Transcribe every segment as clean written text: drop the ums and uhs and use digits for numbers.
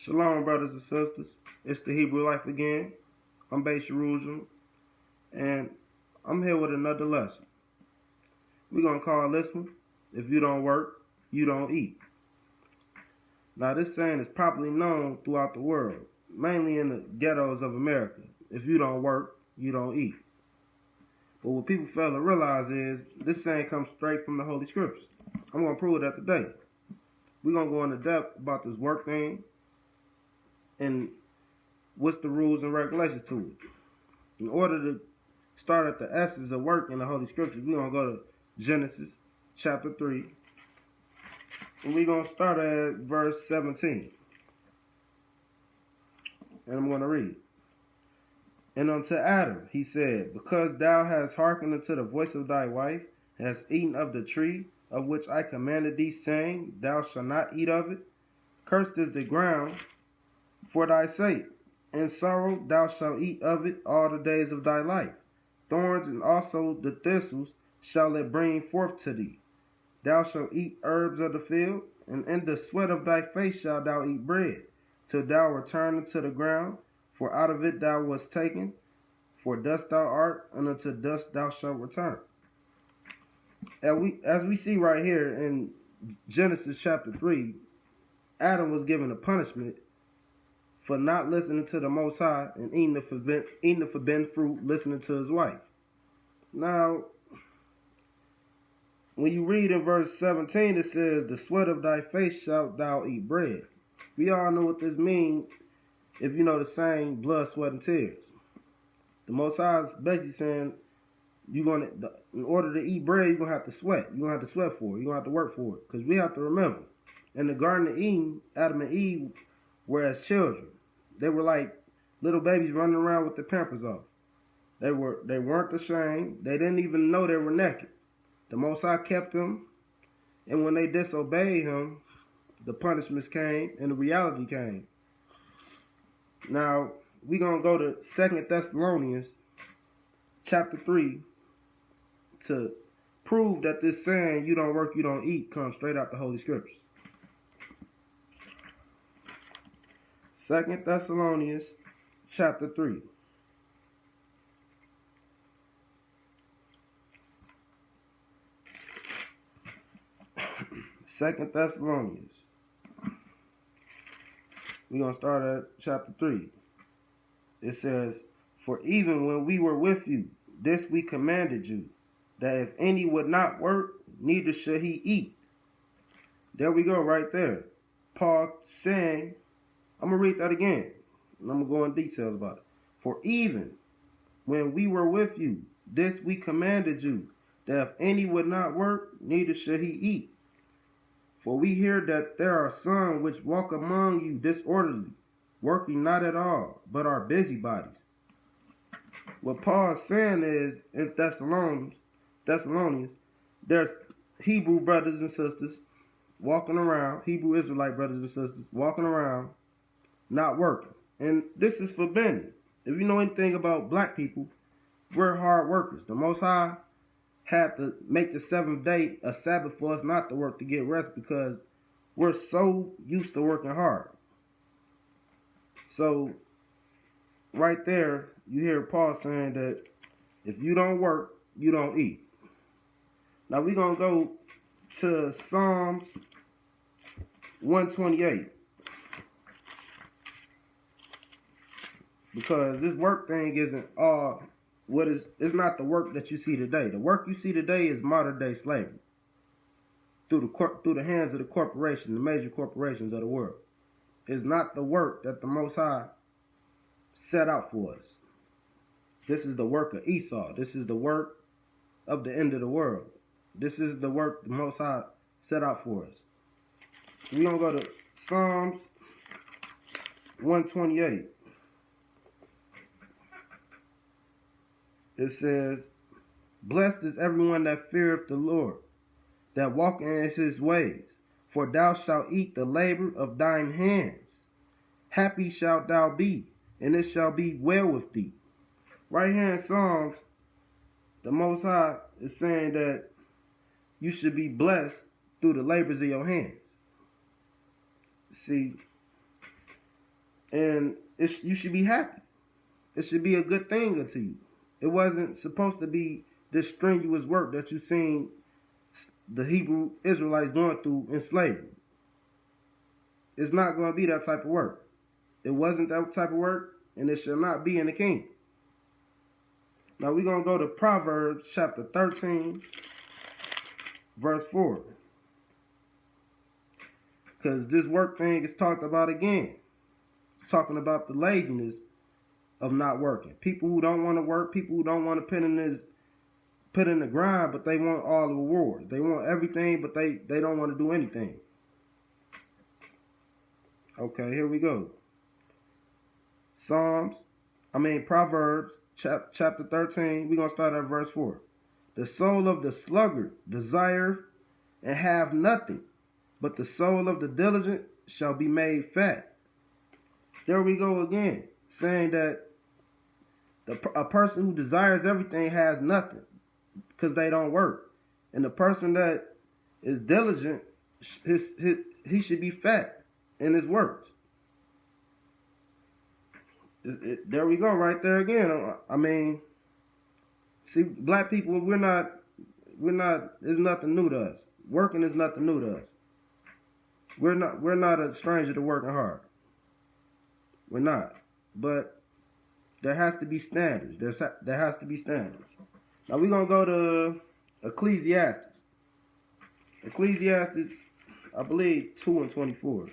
Shalom, brothers and sisters. It's the Hebrew Life again. I'm Base Jerusalem, and I'm here with another lesson. We're going to call this one, if you don't work, you don't eat. Now, this saying is popularly known throughout the world, mainly in the ghettos of America. If you don't work, you don't eat. But what people fail to realize is this saying comes straight from the Holy Scriptures. I'm going to prove it today. We're going to go into depth about this work thing and what's the rules and regulations to it. In order to start at the essence of work in the Holy Scriptures, we're going to go to Genesis chapter 3. And we're going to start at verse 17. And I'm going to read. And unto Adam he said, because thou hast hearkened unto the voice of thy wife, and hast eaten of the tree of which I commanded thee, saying, thou shalt not eat of it. Cursed is the ground for thy sake. In sorrow thou shalt eat of it all the days of thy life. Thorns and also the thistles shall it bring forth to thee. Thou shalt eat herbs of the field, and in the sweat of thy face shalt thou eat bread, till thou return unto the ground, for out of it thou wast taken. For dust thou art, and unto dust thou shalt return. As we see right here in Genesis chapter 3, Adam was given a punishment for not listening to the Most High and eating the forbidden fruit, listening to his wife. Now, when you read in verse 17, it says, the sweat of thy face shalt thou eat bread. We all know what this means if you know the saying, blood, sweat, and tears. The Most High is basically saying, in order to eat bread, you're going to have to sweat. You're going to have to sweat for it. You're going to have to work for it. Because we have to remember, in the Garden of Eden, Adam and Eve were as children. They were like little babies running around with their pampers off. They weren't ashamed. They didn't even know they were naked. The Most High kept them, and when they disobeyed him, the punishments came and the reality came. Now, we're going to go to 2 Thessalonians chapter 3 to prove that this saying, you don't work, you don't eat, comes straight out the Holy Scriptures. 2 Thessalonians chapter 3. Second Thessalonians. We're going to start at chapter 3. It says, for even when we were with you, this we commanded you, that if any would not work, neither should he eat. There we go right there. Paul saying, I'm going to read that again, and I'm going to go in detail about it. For even when we were with you, this we commanded you, that if any would not work, neither should he eat. For we hear that there are some which walk among you disorderly, working not at all, but are busybodies. What Paul is saying is, in Thessalonians, there's Hebrew brothers and sisters walking around, Hebrew Israelite brothers and sisters walking around, not working. And this is forbidden. If you know anything about black people, we're hard workers. The Most High had to make the seventh day a Sabbath for us not to work, to get rest, because we're so used to working hard. So right there, you hear Paul saying that if you don't work, you don't eat. Now we're going to go to Psalms 128. Because this work thing isn't all it's not the work that you see today. The work you see today is modern day slavery through the hands of the corporation, the major corporations of the world. It's not the work that the Most High set out for us. This is the work of Esau. This is the work of the end of the world. This is the work the Most High set out for us. So we're going to go to Psalms 128. It says, blessed is everyone that feareth the Lord, that walketh in his ways. For thou shalt eat the labor of thine hands. Happy shalt thou be, and it shall be well with thee. Right here in Psalms, the Most High is saying that you should be blessed through the labors of your hands. See, And you should be happy. It should be a good thing unto you. It wasn't supposed to be this strenuous work that you seen the Hebrew Israelites going through in slavery. It's not going to be that type of work. It wasn't that type of work, and it shall not be in the kingdom. Now we're going to go to Proverbs chapter 13, verse 4. Because this work thing is talked about again. It's talking about the laziness of not working. People who don't want to work, people who don't want to put in the grind, but they want all the rewards. They want everything, but they don't want to do anything. Okay, here we go. Proverbs chapter 13. We're going to start at verse 4. The soul of the sluggard desireth and have nothing, but the soul of the diligent shall be made fat. There we go again, saying that a person who desires everything has nothing because they don't work. And the person that is diligent, he should be fat in his works. There we go, right there again. I mean, see, black people, we're not. It's nothing new to us. Working is nothing new to us. We're not a stranger to working hard. We're not. But there has to be standards. There has to be standards. Now we're gonna go to Ecclesiastes. Ecclesiastes, I believe 2:24.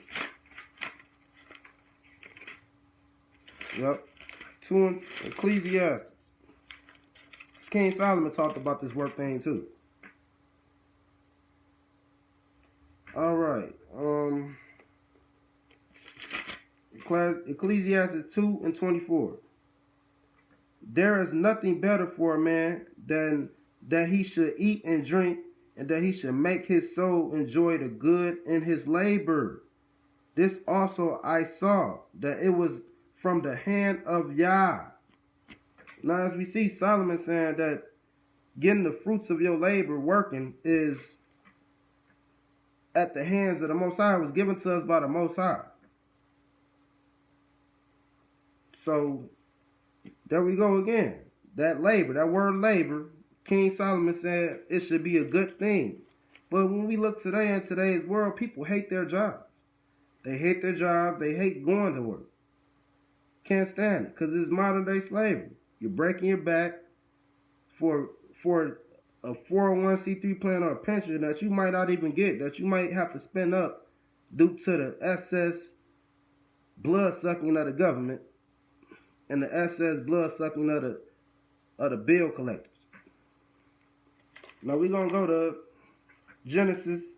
Yep. Ecclesiastes. King Solomon talked about this work thing too. All right. Ecclesiastes 2:24. There is nothing better for a man than that he should eat and drink, and that he should make his soul enjoy the good in his labor. This also I saw, that it was from the hand of Yah. Now, as we see Solomon saying that getting the fruits of your labor, working, is at the hands of the Most High. It was given to us by the Most High. So, there we go again. That labor, that word labor, King Solomon said it should be a good thing. But when we look today in today's world, people hate their jobs. They hate their job. They hate going to work. Can't stand it because it's modern day slavery. You're breaking your back for a 401c3 plan or a pension that you might not even get, that you might have to spend up due to the SS blood sucking of the government and the SS blood sucking of the bill collectors. Now we're gonna go to Genesis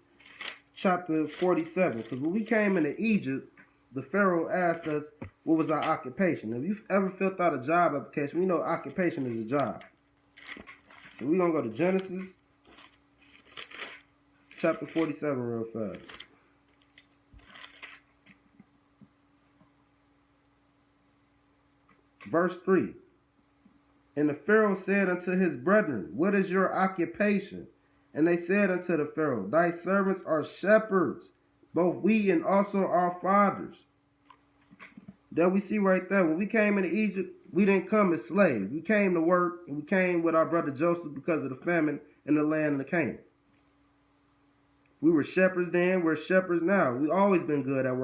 chapter 47, because when we came into Egypt, the Pharaoh asked us what was our occupation. If you've ever filled out a job application, we know occupation is a job. So we're going to go to Genesis chapter 47 real fast. Verse 3. And the Pharaoh said unto his brethren, what is your occupation? And they said unto the Pharaoh, thy servants are shepherds, both we and also our fathers. That we see right there. When we came into Egypt, we didn't come as slaves. We came to work, and we came with our brother Joseph because of the famine in the land of Canaan. We were shepherds then, we're shepherds now. We've always been good at working.